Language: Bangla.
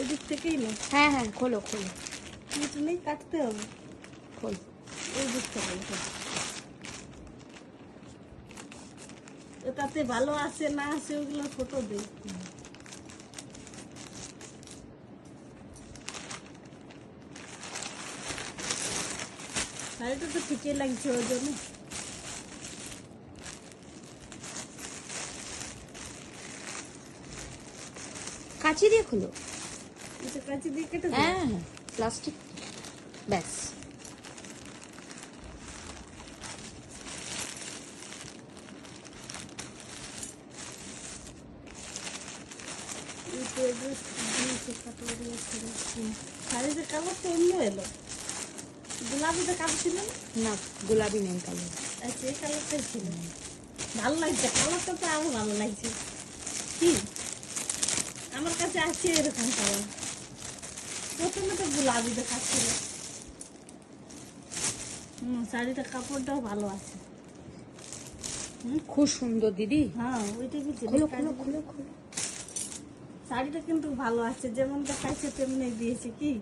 এদিক থেকেই না? হ্যাঁ হ্যাঁ, খোলো খোলো, কিছু নেই, কাটতে হবে। খোল। এই দিক থেকে ওটাতে ভালো আছে না আছে ওগুলো ফটো দে। শাড়িটা তো ঠিকই লাগছে ওই জন্য। কাঁচি দিয়ে খোলো। এটা কাঁচি দিয়ে কেটে দে। হ্যাঁ, প্লাস্টিক, ব্যাস। শাড়িতে কালার তো অন্য এলো, গোলাপিতে কালার ছিল না? না, গোলাপি নেই কালার। আচ্ছা, এই কালারটাই ছিল। ভালো লাগছে, কালারটা তো আরো ভালো লাগছে। কি আমার কাছে আছে এরকম কালার, প্রথমে তো গোলাপি দেখাচ্ছিল। শাড়িটা কাপড়টাও ভালো আছে। খুব সুন্দর দিদি। হ্যাঁ, ওইটা কি খোলো খোলো খোলো খোলো। শাড়িটা কিন্তু ভালো আছে, যেমন দেখাচ্ছে তেমনি দিয়েছে। কি